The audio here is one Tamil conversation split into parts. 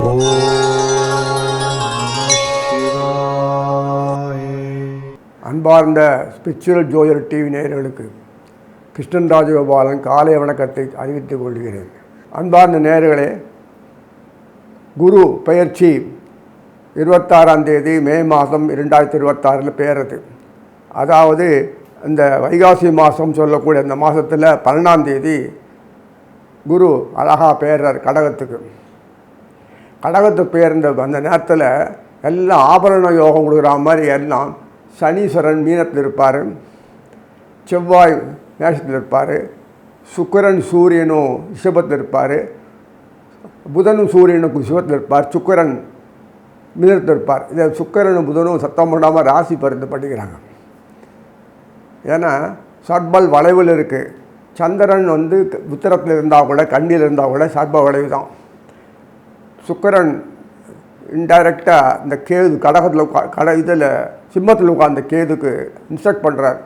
ஓம் சிவாய. அன்பார்ந்த ஸ்பிரிச்சுவல் ஜோதிடர் டிவி நேயர்களுக்கு கிருஷ்ணன் ராஜகோபாலன் காலை வணக்கத்தை அறிவித்துக் கொள்கிறேன். அன்பார்ந்த நேயர்களே, குரு பெயர்ச்சி 26ஆம் தேதி மே மாதம் 2026 பெயர்றது. அதாவது இந்த வைகாசி மாதம் சொல்லக்கூடிய இந்த மாதத்தில் 12ஆம் தேதி குரு அழகாக பெயர்றார் கடகத்துக்கு. கடகத்துக்கு பெயர்ந்த அந்த நேரத்தில் எல்லாம் ஆபரண யோகம் கொடுக்குற மாதிரி எல்லாம் சனீஸ்வரன் மீனத்தில் இருப்பார், செவ்வாய் மேஷத்தில் இருப்பார், சுக்கிரன் சூரியனும் ரிஷபத்தில் இருப்பார், புதனும் சூரியனும் ரிஷபத்தில் இருப்பார், சுக்கிரன் மீனத்தில் இருப்பார். இதை சுக்கிரனும் புதனும் சத்தம் போடாமல் ராசி பரிந்து பண்ணிக்கிறாங்க. ஏன்னா சட்பல் வளைவில் இருக்குது. சந்திரன் உத்திரத்தில் இருந்தால் கூட கண்ணியில் இருந்தால் கூட சர்ப வளைவு தான். சுக்கிரன் இன்டைரக்டாக இந்த கேது கடகத்தில் இதில் சிம்மத்தில் உட்கார்ந்த கேதுக்கு இன்ஸ்ட்ரக்ட் பண்ணுறார்,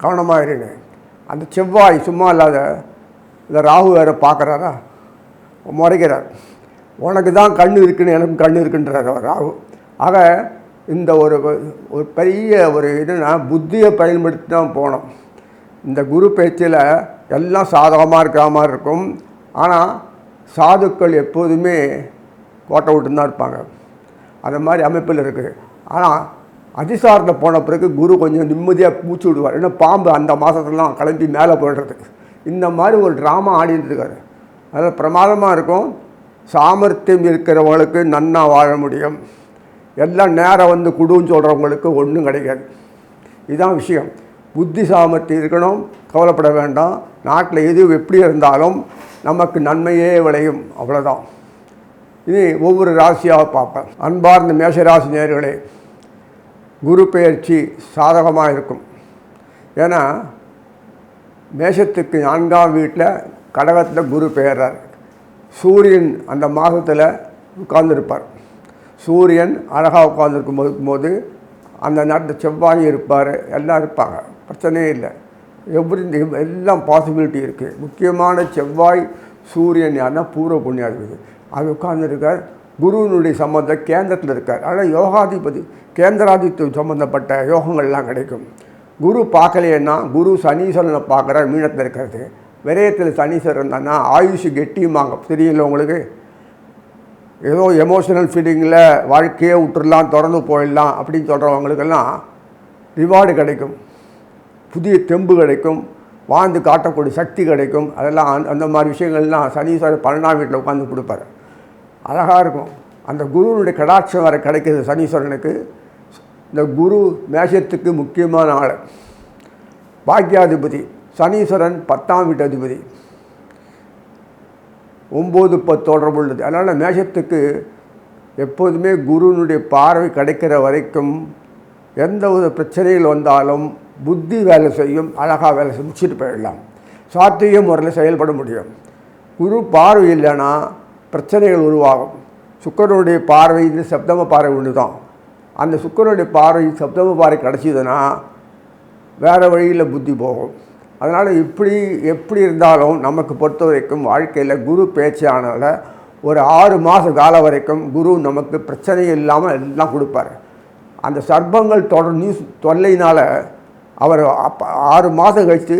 கவனமாக இருங்க. அந்த செவ்வாய் சும்மா இல்லாத இந்த ராகு வேறு பார்க்குறாரா, முறைக்கிறார். உனக்கு தான் கண்ணு இருக்குன்னு எனக்கும் கண்ணு இருக்குன்றார் ராகு. ஆக இந்த ஒரு பெரிய ஒரு இதுனா புத்தியை பயன்படுத்தி தான் போனோம். இந்த குரு பேச்சில் எல்லாம் சாதகமாக இருக்கிற மாதிரி இருக்கும். ஆனால் சாதுக்கள் எப்போதுமே கோட்டை விட்டுன்னு தான் இருப்பாங்க. அந்த மாதிரி அமைப்பில் இருக்குது. ஆனால் அதிசாரத்தில் போன பிறகு குரு கொஞ்சம் நிம்மதியாக மூச்சு விடுவார். ஏன்னா பாம்பு அந்த மாதத்துலாம் கிளம்பி மேலே போடுறது. இந்த மாதிரி ஒரு ட்ராமா ஆடிட்டு இருக்காரு. அதில் பிரமாதமாக இருக்கும். சாமர்த்தியம் இருக்கிறவங்களுக்கு நன்னா வாழ முடியும். எல்லாம் நேரம் குடுன்னு சொல்கிறவங்களுக்கு ஒன்றும் கிடைக்காது. இதுதான் விஷயம். புத்தி சாமர்த்தியம் இருக்கணும், கவலைப்பட வேண்டாம். நாட்டில் எது எப்படி இருந்தாலும் நமக்கு நன்மையே விளையும், அவ்வளோதான். இனி ஒவ்வொரு ராசியாக பார்ப்பேன். அன்பார்ந்த மேஷராசி நேயர்களே, குரு பெயர்ச்சி சாதகமாக இருக்கும். ஏன்னா மேஷத்துக்கு 4ஆம் வீட்டில் கடகத்தில் குரு பெயர்றார். சூரியன் அந்த மாதத்தில் உட்கார்ந்துருப்பார். சூரியன் அழகாக உட்கார்ந்துருக்கும் போது அந்த நேரத்தில் செவ்வாய் இருப்பார், எல்லாம் இருப்பாங்க, பிரச்சனையே இல்லை. எல்லாம் பாசிபிலிட்டி இருக்குது. முக்கியமான செவ்வாய் சூரியன் யாருன்னா பூர்வ புண்ணியாதிபதி, அது உட்கார்ந்துருக்கார். குருவினுடைய சம்பந்தம் கேந்திரத்தில் இருக்கார். அதனால் யோகாதிபதி கேந்திராதிபதி சம்மந்தப்பட்ட யோகங்கள்லாம் கிடைக்கும். குரு பார்க்கலைன்னா குரு சனீஸ்வரனை பார்க்குறார் மீனத்தில் இருக்கிறது. விரயத்தில் சனீஸ்வரன் இருந்தான்னா ஆயுஷ் கெட்டியுமாங்க, தெரியல உங்களுக்கு. ஏதோ எமோஷனல் ஃபீலிங்கில் வாழ்க்கையே விட்டுடலாம், தொடர்ந்து போயிடலாம் அப்படின்னு சொல்கிறவங்களுக்கெல்லாம் ரிவார்டு கிடைக்கும், புதிய தெம்பு கிடைக்கும், வாழ்ந்து காட்டக்கூடிய சக்தி கிடைக்கும். அதெல்லாம் அந்த மாதிரி விஷயங்கள்லாம் சனீஸ்வரர் 12ஆம் வீட்டில் உட்காந்து கொடுப்பார். அழகாக இருக்கும். அந்த குருவினுடைய கடாட்சம் வர கிடைக்கிது சனீஸ்வரனுக்கு. இந்த குரு மேஷத்துக்கு முக்கியமான ஆள், பாக்கியாதிபதி. சனீஸ்வரன் 10ஆம் வீட்டு அதிபதி, 9-10 தொடர்பு உள்ளது. அதனால் மேஷத்துக்கு எப்போதுமே குருவினுடைய பார்வை கிடைக்கிற வரைக்கும் எந்த ஒரு பிரச்சனைகள் வந்தாலும் புத்தி வேலை செய்யும், அழகாக வேலை முடிச்சுட்டு போயிடலாம், சாத்திய முறையில் செயல்பட முடியும். குரு பார்வை இல்லைன்னா பிரச்சனைகள் உருவாகும். சுக்கிரனுடைய பார்வை இது சப்தம பார்வை ஒன்று தான். அந்த சுக்கிரனுடைய பார்வை சப்தம பார்வை கிடச்சிதுன்னா வேறு வழியில் புத்தி போகும். அதனால் எப்படி இருந்தாலும் நமக்கு பொறுத்த வரைக்கும் வாழ்க்கையில் குரு பேச்சானதால் ஒரு 6 மாத காலம் வரைக்கும் குரு நமக்கு பிரச்சனை இல்லாமல் எல்லாம் கொடுப்பார். அந்த சர்ப்பங்கள் தொல்லையினால் அவர் 6 மாதம் கழித்து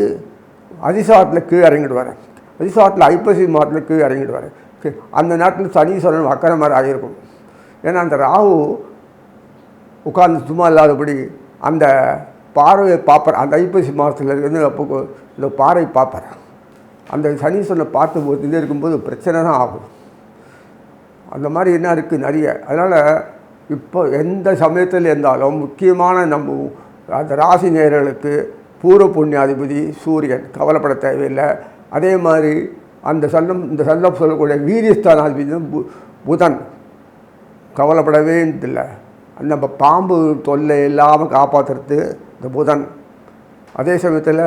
அதிசாரத்தில் கீழே இறங்கிடுவார். அதிசாரத்தில் ஐப்பசி மாதத்தில் கீழே இறங்கிடுவார். அந்த நேரத்தில் சனீஸ்வரன் அக்கறை மாதிரி ஆகியிருக்கும். ஏன்னா அந்த ராகு உட்கார்ந்து சும்மா இல்லாதபடி அந்த பார்வையை பார்ப்பார். அந்த ஐப்பசி மாதத்தில் இருந்து அப்போ இந்த பார்வை பார்ப்பார். அந்த சனீஸ்வரனை பார்த்து இது இருக்கும்போது பிரச்சனை தான் ஆகும். அந்த மாதிரி என்ன இருக்குது நிறைய. அதனால் இப்போ எந்த சமயத்தில் இருந்தாலும் முக்கியமான நம்ம அந்த ராசி நேயர்களுக்கு பூர்வ புண்ணியாதிபதி சூரியன், கவலைப்பட தேவையில்லை. அதே மாதிரி இந்த சல்லம் சொல்லக்கூடிய வீரியஸ்தானாதிபதி புதன், கவலைப்படவே இல்லை. நம்ம பாம்பு தொல்லை இல்லாமல் காப்பாற்றுறது இந்த புதன். அதே சமயத்தில்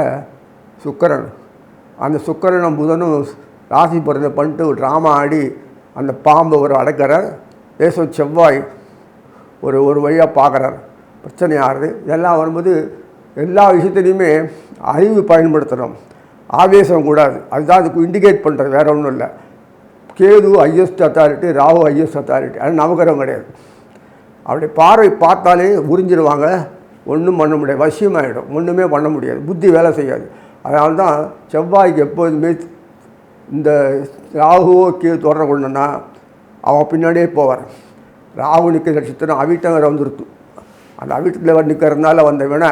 சுக்கிரன், அந்த சுக்கிரனும் புதனும் ராசி பிறந்த பண்ணிட்டு ட்ராமா ஆடி அந்த பாம்பை ஒரு அடக்கிறார். தேசம் செவ்வாய் ஒரு வழியாக பார்க்குறார், பிரச்சனை ஆகுது. இதெல்லாம் வரும்போது எல்லா விஷயத்துலையுமே அறிவு பயன்படுத்தணும், ஆவேசம் கூடாது. அதுதான் அதுக்கு இண்டிகேட் பண்ணுறது, வேறு ஒன்றும் இல்லை. Ketu highest authority, Rahu highest authority. அது நவகிரகம் கிடையாது. அப்படி பார்வை பார்த்தாலே உறிஞ்சிடுவாங்க, ஒன்றும் பண்ண முடியாது, வசியமாகிடும், ஒன்றுமே பண்ண முடியாது, புத்தி வேலை செய்யாது. அதனால தான் செவ்வாய்க்கு எப்போதுமே இந்த ராகுவோ கேது தொடர கொண்டுன்னா அவன் பின்னாடியே போவார். ராகு நிற்கிற நட்சத்திரம் அவிட்டங்கிற வந்துருத்து. அந்த அவிட்டத்தில் நிற்கிறதுனால வந்தவன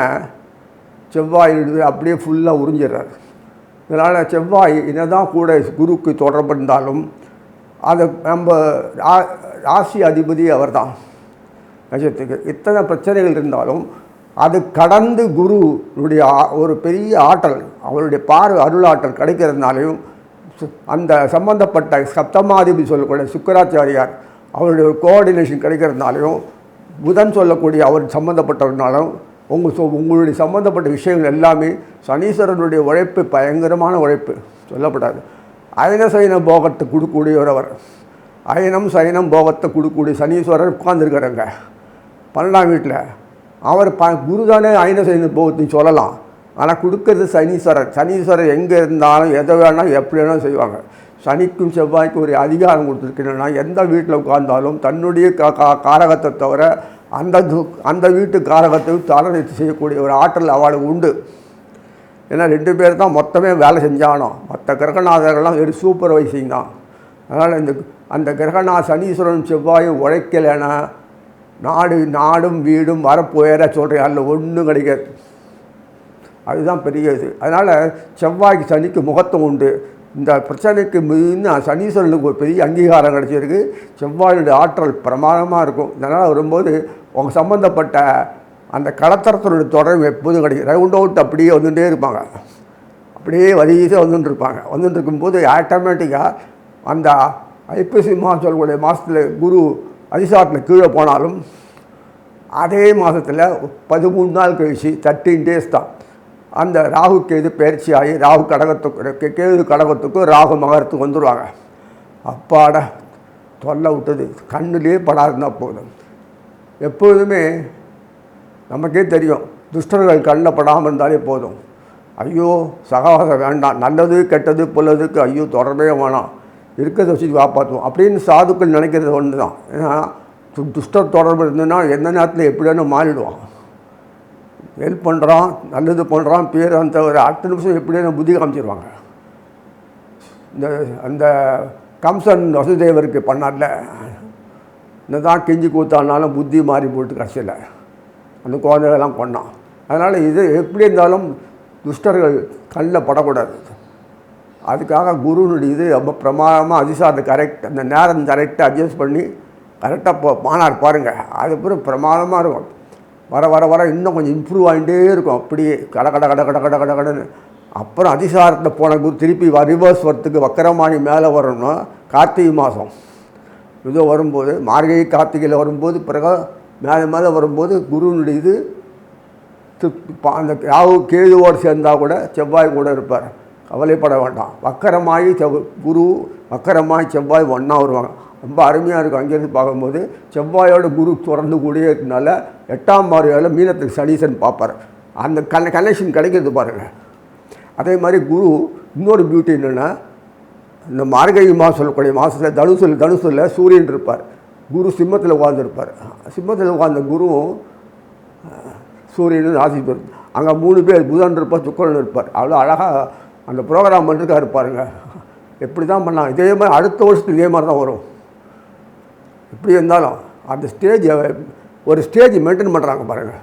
செவ்வாய் அப்படியே ஃபுல்லாக உறிஞ்சிடுறாரு. இதனால் செவ்வாய் என்னதான் கூட குருக்கு தொடர்பு இருந்தாலும் அதை நம்ம ராசி அதிபதி அவர் தான் நட்சத்திரத்துக்கு. இத்தனை பிரச்சனைகள் இருந்தாலும் அது கடந்து குருனுடைய ஒரு பெரிய ஆற்றல், அவருடைய பார்வை அருளாற்றல் கிடைக்கிறதுனாலையும் அந்த சம்பந்தப்பட்ட சப்தமாதிபதி சொல்லக்கூடிய சுக்கராச்சாரியார் அவருடைய ஒரு கோஆர்டினேஷன் கிடைக்கிறதுனாலையும் புதன் சொல்லக்கூடிய அவர் சம்மந்தப்பட்டவர்னாலும் உங்களுடைய சம்மந்தப்பட்ட விஷயங்கள் எல்லாமே சனீஸ்வரனுடைய உழைப்பு பயங்கரமான உழைப்பு சொல்லப்படாது. அயன சயன போகத்தை கொடுக்கக்கூடியவர் அவர். அயனம் சயனம் போகத்தை கொடுக்கக்கூடிய சனீஸ்வரர் உட்கார்ந்துருக்காருங்க 12ஆம் வீட்டில். அவர் குரு தானே அயன சயன போகத்தையும் சொல்லலாம், ஆனால் கொடுக்கறது சனீஸ்வரர். சனீஸ்வரர் எங்கே இருந்தாலும் எதை வேணால் எப்படி வேணாலும் செய்வாங்க. சனிக்கும் செவ்வாய்க்கும் ஒரு அதிகாரம் கொடுத்துருக்கேன்னா எந்த வீட்டில் உட்கார்ந்தாலும் தன்னுடைய காரகத்தை தவிர அந்த வீட்டு காரகத்தை தலை செய்யக்கூடிய ஒரு ஆற்றல் அவளுக்கு உண்டு. ஏன்னா 2 பேர் தான் மொத்தமே வேலை செஞ்சானோ, மற்ற கிரகநாதர்கள்லாம் ஒரு சூப்பர்வைசிங் தான். அதனால் அந்த கிரகநாத சனீஸ்வரன் செவ்வாயும் உழைக்கலைன்னா நாடும் வீடும் வரப்போயிட சொல்கிறேன், அதில் ஒன்றும் கிடைக்காது. அதுதான் பெரிய இது. அதனால் செவ்வாய்க்கு சனிக்கு முகத்துவம் உண்டு. இந்த பிரச்சனைக்கு இன்னும் சனீஸ்வரனுக்கு ஒரு பெரிய அங்கீகாரம் கிடச்சிருக்கு. செவ்வாயுடைய ஆற்றல் பிரமாதமாக இருக்கும். இதனால் வரும்போது உங்கள் சம்மந்தப்பட்ட அந்த கடத்தரத்தினுடைய தொடர்பு எப்போதும் கிடைக்கும். ரவுண்ட் அவுட் அப்படியே வந்துகிட்டே இருப்பாங்க, அப்படியே வரிசையாக வந்துட்டு இருப்பாங்க. வந்துட்டு இருக்கும்போது ஆட்டோமேட்டிக்காக அந்த ஐப்பசி மாதம் சொல்லக்கூடிய மாதத்தில் குரு அதிசாரத்தில் கீழே போனாலும் அதே மாதத்தில் 13 நாள் கழிச்சு 13 டேஸ் தான் அந்த ராகு கேது பயிற்சி ஆகி ராகு கடகத்துக்கு கேது கடகத்துக்கும் ராகு மகரத்துக்கு வந்துடுவாங்க. அப்பாட தொல்லை விட்டது, கண்ணுலேயே படாதுன்னா போதும். எப்போதுமே நமக்கே தெரியும், துஷ்டர்கள் கண்ணில் படாமல் இருந்தாலே போதும். ஐயோ சகவாசம் வேண்டாம், நல்லது கெட்டது புல்லதுக்கு ஐயோ தொடரவே வேணாம், இருக்கிறத வச்சு காப்பாற்றுவோம் அப்படின்னு சாதுக்கள் நினைக்கிறது ஒன்று தான். ஏன்னா துஷ்டர் தொடர்பு இருந்ததுன்னா எந்த நேரத்தில் எப்படி வேணும் மாறிடுவான். ஹெல்ப் பண்ணுறான், நல்லது பண்ணுறான், பேர் அந்த ஒரு 8 நிமிஷம் எப்படின்னு புத்தி காமிச்சிடுவாங்க. அந்த கம்சன் வசுதேவருக்கு பண்ணார்ல, இந்த தான் கெஞ்சி கூத்தானாலும் புத்தி மாறி போட்டு கடைசியில் அந்த குழந்தைகள்லாம் கொண்டான். அதனால் இது எப்படி இருந்தாலும் துஷ்டர்கள் கண்ணில் படக்கூடாது. அதுக்காக குருனுடைய இது ரொம்ப பிரமாதமாக அதிசாரத்தை கரெக்ட், அந்த நேரம் கரெக்டாக அட்ஜஸ்ட் பண்ணி கரெக்டாக மானார் பாருங்கள். அதுக்கப்புறம் பிரமாதமாக இருக்கும். வர வர வர இன்னும் கொஞ்சம் இம்ப்ரூவ் ஆகிட்டே இருக்கும். அப்படியே கடன்னு அப்புறம் அதிசாரத்தில் போன குரு திருப்பி ரிவர்ஸ் வரத்துக்கு வக்கரமானி மேலே வரணும். கார்த்திகை மாதம் இதோ வரும்போது, மார்கழி கார்த்திகையில் வரும்போது, பிறகு மேலே வரும்போது குருனுடைய இது அந்த ராகு கேதுவோடு சேர்ந்தால் கூட செவ்வாய் கூட இருப்பார், கவலைப்பட வேண்டாம். வக்கரமாகி குரு வக்கரமாகி செவ்வாய் ஒன்றா வருவாங்க. ரொம்ப அருமையாக இருக்கும். அங்கேருந்து பார்க்கும்போது செவ்வாயோட குரு தொடர்ந்து கூடியே இருக்கனால 8ஆம் பார்வையில் மீனத்துக்கு சனீசன் பார்ப்பார். அந்த கனெக்ஷன் கிடைக்கிறது பாருங்கள். அதே மாதிரி குரு இன்னொரு பியூட்டி என்னென்னா, இந்த மார்கழி மாதம் சொல்லக்கூடிய மாதத்தில் தனுசில் சூரியன் இருப்பார், குரு சிம்மத்தில் உட்கார்ந்துருப்பார். சிம்மத்தில் உட்கார்ந்த குருவும் சூரியனும் ராசி பேர். அங்கே 3 பேர், புதன் இருப்பார், சுக்கிரன் இருப்பார். அவ்வளோ அழகாக அந்த ப்ரோக்ராம் பண்ணிருக்கா இருப்பாருங்க. எப்படி தான் பண்ணலாம். இதே மாதிரி அடுத்த வருஷத்துக்கு இதே மாதிரி தான் வரும். எப்படி இருந்தாலும் அந்த ஒரு ஸ்டேஜ் மெயின்டைன் பண்ணுறாங்க பாருங்கள்.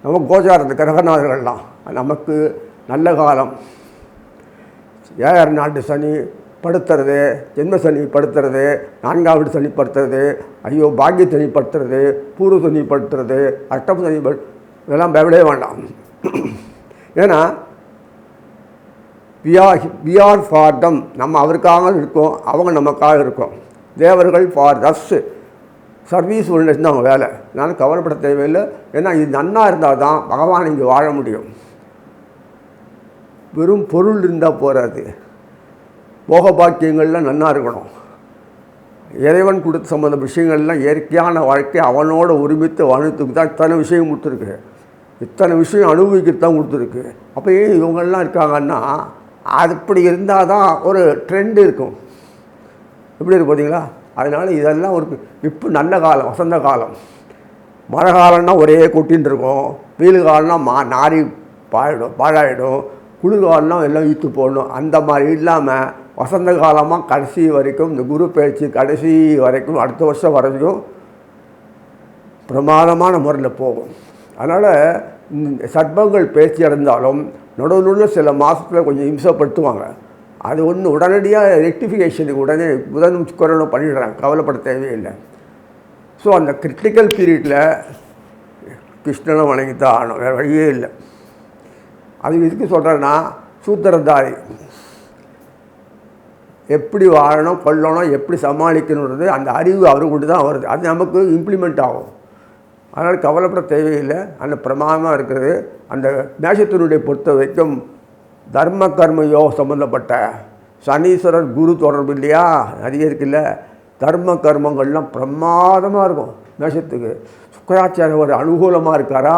நம்ம கோச்சாரத்து கிரகநாதர்கள்லாம் நமக்கு நல்ல காலம், 7 நாட்டு சனி படுத்துறது, ஜென்ம சனி படுத்துறது, 4ஆம் வீடு சனி படுத்துறது, ஐயோ பாக்கிய சனி படுத்துறது, பூர்வ சனி படுத்துறது, அஷ்டம சனி இதெல்லாம் பயப்படவே வேண்டாம். ஏன்னா வி ஆர் ஃபார் தம், நம்ம அவருக்காக இருக்கோம், அவங்க நமக்காக இருக்கோம். தேவர்கள் ஃபார் தஸ், சர்வீஸ் ஒன்று தான் அவங்க வேலை. நான் கவலைப்பட தேவையில்லை. ஏன்னா இது நன்னா இருந்தால் தான் பகவான் இங்கே வாழ முடியும். வெறும் பொருள் இருந்தால் போகாது, போக பாக்கியங்கள்லாம் நன்னா இருக்கணும். இறைவன் கொடுத்த சம்மந்த விஷயங்கள்லாம் இயற்கையான வாழ்க்கை அவனோட ஒருமித்து வாழ்த்துக்கு தான் இத்தனை விஷயம் கொடுத்துருக்கு, இத்தனை விஷயம் அனுபவிக்கத்தான் கொடுத்துருக்கு. அப்போ ஏன் இவங்கள்லாம் இருக்காங்கன்னா, அது இப்படி இருந்தால் தான் ஒரு ட்ரெண்டு இருக்கும். எப்படி இருக்கு பார்த்தீங்களா? அதனால் இதெல்லாம் ஒரு இப்போ நல்ல காலம், வசந்த காலம். மழை காலம்னா ஒரே கொட்டின்னு இருக்கும், வெயில் காலம்னா நாரி பாழாயிடும், குளிர் காலம்னா எல்லாம் ஈத்து போடணும். அந்த மாதிரி இல்லாமல் வசந்த காலமாக கடைசி வரைக்கும் இந்த குரு பயிற்சி கடைசி வரைக்கும் அடுத்த வருஷம் வரைக்கும் பிரமாதமான முறையில் போகும். அதனால் சர்ப்பங்கள் பேச்சு அடைந்தாலும் நடுவில் சில மாதத்தில் கொஞ்சம் இம்சப்படுத்துவாங்க. அது ஒன்று உடனடியாக ரெக்டிஃபிகேஷனுக்கு உடனே குரணம் பண்ணிடுறாங்க, கவலைப்பட தேவையில்லை. ஸோ அந்த கிரிட்டிக்கல் பீரியடில் கிருஷ்ணனை வணங்கித்தான் ஆகணும், வேறு வழியே இல்லை. அது எதுக்கு சொல்கிறேன்னா, சூத்திரதாரி எப்படி வாழணும், கொள்ளணும், எப்படி சமாளிக்கணுன்றது அந்த அறிவு அவருக்கு தான் வருது. அது நமக்கு இம்ப்ளிமெண்ட் ஆகும். அதனால் கவலைப்பட தேவையில்லை. அந்த பிரமாதமாக இருக்கிறது. அந்த மேஷத்தினுடைய பொறுத்த வரைக்கும் தர்ம கர்ம யோகம் சம்மந்தப்பட்ட சனீஸ்வரர் குரு தொடர்பு இல்லையா, நிறைய இருக்குல்ல. தர்ம கர்மங்கள்லாம் பிரமாதமாக இருக்கும் மேஷத்துக்கு. சுக்கராச்சாரிய ஒரு அனுகூலமாக இருக்காரா,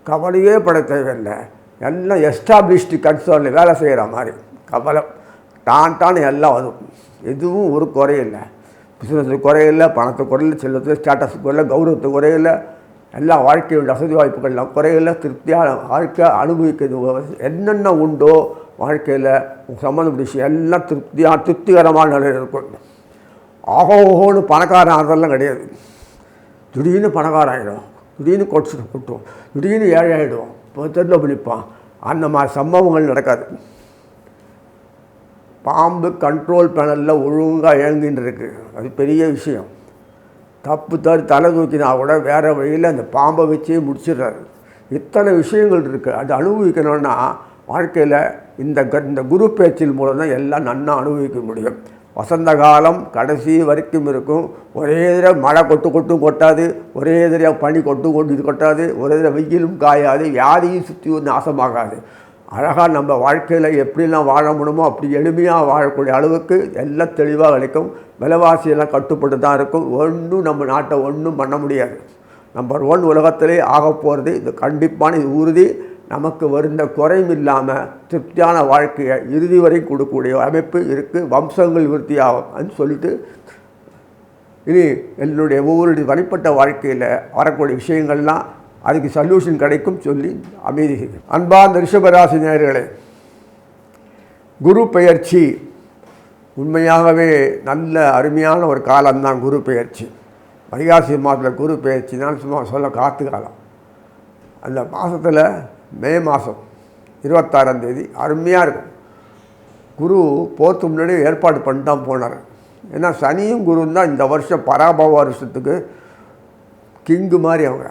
கவலையே பட தேவையில்லை. எல்லாம் எஸ்டாப்ளிஷ்டு கன்சர்னில் வேலை செய்கிற மாதிரி கவலை டான் எல்லாம் வரும். எதுவும் ஒரு குறையில்லை. பிஸ்னஸுக்கு குறையில்லை, பணத்துக்கு குறையில்லை, செல்லத்துக்கு ஸ்டேட்டஸுக்கு குறையில்லை, கௌரவத்துக்கு குறையில்லை, எல்லா வாழ்க்கையோட வசதி வாய்ப்புகள்லாம் குறையில்லை. திருப்தியான வாழ்க்கை அனுபவிக்கிறது என்னென்ன உண்டோ வாழ்க்கையில் சம்மந்தப்பட்ட விஷயம் எல்லாம் திருப்திகரமான நிலையில் இருக்கும். ஆகோன்னு பணக்காரன் அதெல்லாம் கிடையாது. திடீர்னு பணக்காரன் ஆகிடும், திடீர்னு கொட்டுவோம், திடீர்னு ஏழை ஆகிடுவோம், இப்போ தெருவில் பிடிப்பான். அந்த மாதிரி சம்பவங்கள் நடக்காது. பாம்பு கண்ட்ரோல் பேனலில் ஒழுங்காக இயங்கின்னு இருக்குது, அது பெரிய விஷயம். தப்பு தலை தூக்கினா கூட வேறு வழியில் அந்த பாம்பை வச்சே முடிச்சிடுறாரு. இத்தனை விஷயங்கள் இருக்குது. அது அனுபவிக்கணும்னா வாழ்க்கையில் இந்த குரு பேச்சில் மூலம் தான் எல்லாம் நன்னா அனுபவிக்க முடியும். வசந்த காலம் கடைசி வரைக்கும் இருக்கும். ஒரே தடவை மழை கொட்டாது, ஒரே தடவை பனி இது கொட்டாது, ஒரே தடவை வெயிலும் காயாது, வியாதியும் சுற்றி நாசமாகாது. அழகாக நம்ம வாழ்க்கையில் எப்படிலாம் வாழ முடியுமோ அப்படி எளிமையாக வாழக்கூடிய அளவுக்கு எல்லாம் தெளிவாக கிடைக்கும். விலைவாசியெல்லாம் கட்டுப்பட்டு தான் இருக்கும். ஒன்றும் நம்ம நாட்டை ஒன்றும் பண்ண முடியாது. நம்பர் 1 உலகத்திலே ஆக போகிறது இது கண்டிப்பான இது உறுதி. நமக்கு வருந்த குறையும் இல்லாமல் திருப்தியான வாழ்க்கையை இறுதி வரை கொடுக்கக்கூடிய அமைப்பு இருக்குது. வம்சங்கள் விருத்தியாகும் அப்படின்னு சொல்லிட்டு இனி என்னுடைய ஒவ்வொரு தனிப்பட்ட வாழ்க்கையில் வரக்கூடிய விஷயங்கள்லாம் அதுக்கு சொல்யூஷன் கிடைக்கும் சொல்லி அமைதி. அன்பார்ந்த ரிஷபராசி நேயர்களே, குரு பெயர்ச்சி உண்மையாகவே நல்ல அருமையான ஒரு காலம்தான் குரு பெயர்ச்சி. வைகாசி மாதத்தில் குரு பெயர்ச்சி தான் சும்மா சொல்ல காற்று காலம். அந்த மாதத்தில் மே மாதம் 26ஆம் தேதி அருமையாக இருக்கும். குரு போகிறதுக்கு முன்னாடி ஏற்பாடு பண்ணிட்டு தான் போனார். ஏன்னா சனியும் குருவும் தான் இந்த வருஷம் பராபவ வருஷத்துக்கு கிங்கு மாதிரி அவங்க.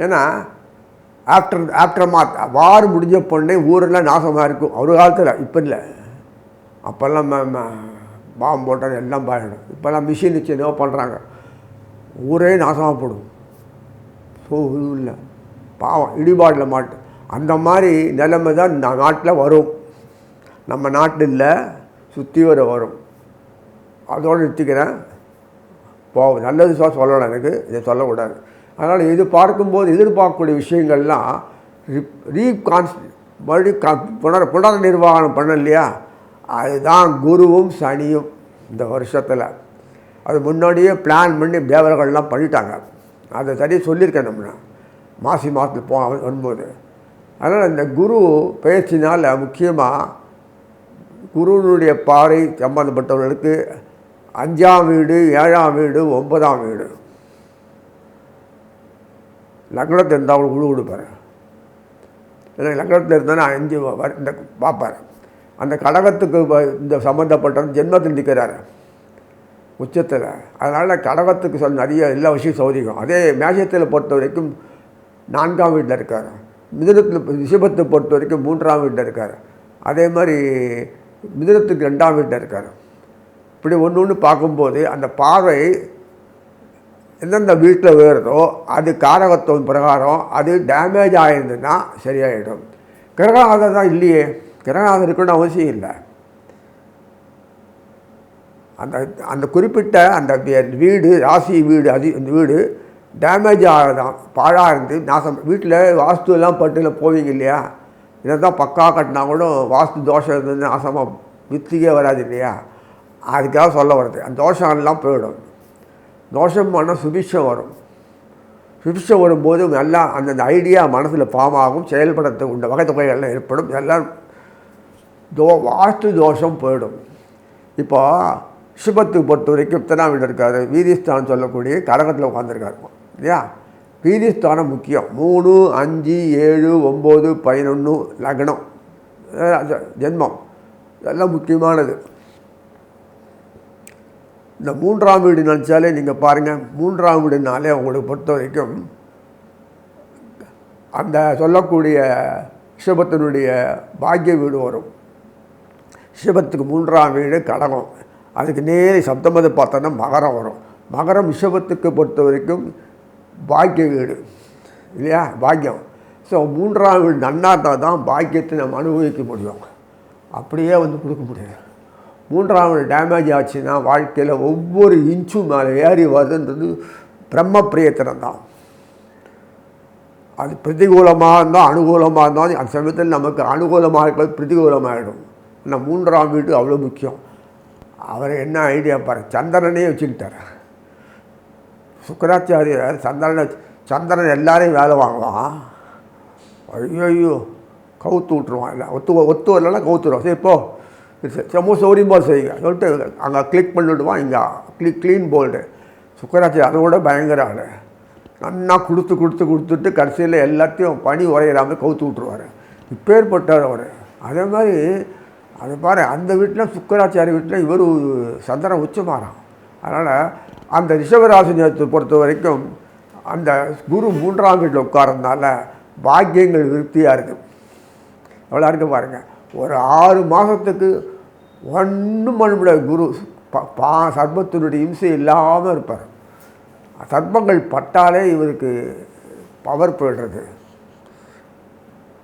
ஏன்னா ஆஃப்டர் மாத் வார் முடிஞ்ச பொண்ணே ஊரெல்லாம் நாசமாக இருக்கும். ஒரு காலத்தில் இப்போ இல்லை, அப்போல்லாம் பாம்பு போட்டால் எல்லாம் பாயிடும். இப்போல்லாம் மிஷின் வச்சு என்னவோ பண்ணுறாங்க, ஊரே நாசமாக போடும். ஸோ இது இல்லை, பாவம் இடிபாடில் மாட்டு. அந்த மாதிரி நிலைமை தான் இந்த நாட்டில் வரும். நம்ம நாட்டில் சுற்றி வரும். அதோடு நிறுத்திக்கிறேன். நல்லது சொல்லணும், எனக்கு இதை சொல்லக்கூடாது. அதனால் இது எதிர்பார்க்கக்கூடிய விஷயங்கள்லாம் புனர் நிர்வாகம் பண்ண இல்லையா, அதுதான் குருவும் சனியும் இந்த வருஷத்தில். அது முன்னாடியே பிளான் பண்ணி தேவர்கள்லாம் பண்ணிட்டாங்க. அதை சரியாக சொல்லியிருக்கேன் நம்ம மாசி மாதத்தில் வரும்போது. அதனால் இந்த குரு பயிற்சினால் முக்கியமாக குருவினுடைய பாறை சம்பந்தப்பட்டவர்களுக்கு 5ஆம் வீடு, 7ஆம் வீடு, 9ஆம் வீடு லக்னத்தில் இருந்தால் அவங்களுக்கு குழு கொடுப்பார். ஏன்னா லக்னத்தில் இருந்தால் 5 இந்த பார்ப்பார். அந்த கடகத்துக்கு இந்த சம்மந்தப்பட்ட ஜென்மத்தில் நிற்கிறார் உச்சத்தில். அதனால் கடகத்துக்கு நிறைய எல்லா விஷயம் சௌரியம். அதே மேஷத்தில் பொறுத்த வரைக்கும் 4ஆம் வீட்டில் இருக்கார். மிதுனத்தில் ரிஷபத்தை பொறுத்த வரைக்கும் 3ஆம் வீட்டில் இருக்கார். அதே மாதிரி மிதுனத்துக்கு 2ஆம் வீட்டில் இருக்கார். இப்படி ஒன்று பார்க்கும்போது அந்த பார்வை எந்தெந்த வீட்டில் வேறுதோ அது காரகத்துவம் பிரகாரம் அது டேமேஜ் ஆகிருந்ததுன்னா சரியாயிடும். கிரகநாதர் தான் இல்லையே, கிரகநாதர் இருக்கணும்னு அவசியம் இல்லை. அந்த குறிப்பிட்ட அந்த வீடு ராசி வீடு அந்த வீடு டேமேஜ் ஆகதான், பாழாக இருந்து நாசம். வீட்டில் வாஸ்து எல்லாம் பட்டுல போவீங்க இல்லையா, இதை தான் பக்கா கட்டினா கூட வாஸ்து தோஷம் இருந்தது நாசமாக வித்திகே வராது இல்லையா. அதுக்காக சொல்ல வருது. அந்த தோஷம் எல்லாம் போயிடும். தோஷம் பண்ணால் சுபிஷம் வரும். சுபிஷம் வரும்போது நல்லா அந்தந்த ஐடியா மனசில் ஃபார்ம் ஆகும். செயல்படுத்த உண்ட வகை தொகைகள்லாம் ஏற்படும். இதெல்லாம் வாஸ்து தோஷம் போயிடும். இப்போ ரிஷபத்துக்கு பொறுத்த வரைக்கும் இத்தனாம் வீடு இருக்காரு, வீதிஸ்தானம் சொல்லக்கூடிய கடகத்தில் உட்காந்துருக்காரு இல்லையா. வீதிஸ்தானம் முக்கியம். 3, 5, 7, 9, 11 லக்னம், ஜென்மம், இதெல்லாம் முக்கியமானது. இந்த 3ஆம் வீடு நினச்சாலே நீங்கள் பாருங்கள், 3ஆம் வீடுனாலே உங்களுக்கு பொறுத்த வரைக்கும் அந்த சொல்லக்கூடிய ரிஷபத்தினுடைய பாக்கிய வீடு வரும். ரிஷபத்துக்கு 3ஆம் வீடு கடகம், அதுக்கு நேரே சப்தமது பார்த்தோன்னா மகரம் வரும். மகரம் ரிஷபத்துக்கு பொறுத்த வரைக்கும் பாக்கிய வீடு இல்லையா, பாக்கியம். ஸோ 3ஆம் வீடு நன்னாட்டா தான் பாக்கியத்தை நம்ம அனுபவிக்க முடியும், அப்படியே கொடுக்க முடியாது. 3ஆம் வீடு டேமேஜ் ஆச்சுன்னா வாழ்க்கையில் ஒவ்வொரு இன்ச்சும் மேலே ஏறி வருதுன்றது பிரம்ம பிரியத்தனம் தான். அது பிரதிகூலமாக இருந்தால் அனுகூலமாக இருந்தால் அந்த சமயத்தில் நமக்கு அனுகூலமாக இருக்கிறது பிரதிகூலமாகிடும். ஆனால் 3ஆம் வீடு அவ்வளோ முக்கியம். அவர் என்ன ஐடியா பாரு, சந்திரனே வச்சுக்கிட்டார். சுக்கராச்சாரியர் சந்திரன் எல்லாரையும் வேலை வாங்குவான். ஐயோ கவுத்து விட்ருவான். இல்லை ஒத்து வரலன்னா கவுத்துருவான். சரி இப்போ ரொம்ப சௌரியம் போல் செய்யுங்க சொல்லிட்டு அங்கே கிளிக் பண்ணிவிடுவான். இங்கே க்ளீன் போல்டு. சுக்கராச்சாரியர் அதோட பயங்கர ஆள். நன்னா கொடுத்துட்டு கடைசியில் எல்லாத்தையும் பனி உரையிறாமல் கவுத்து விட்ருவார். இப்பேற்பட்டார் அவர். அதே மாதிரி அது பாரு, அந்த வீட்டில் சுக்கராச்சாரிய வீட்டில் இவர் சந்திரன் உச்சமாறான். அதனால் அந்த ரிஷபராசினியத்தை பொறுத்த வரைக்கும் அந்த குரு 3ஆம் வீட்டில் உட்காரதுனால பாக்கியங்கள் விருத்தியாக இருக்குது. எவ்வளோ இருக்க பாருங்கள். ஒரு 6 மாதத்துக்கு ஒன்றும் பண்ண முடியாது. குரு சர்ப்பத்தினுடைய இம்சை இல்லாமல் இருப்பார். சர்ப்பங்கள் பட்டாலே இவருக்கு பவர் போய்டுறது.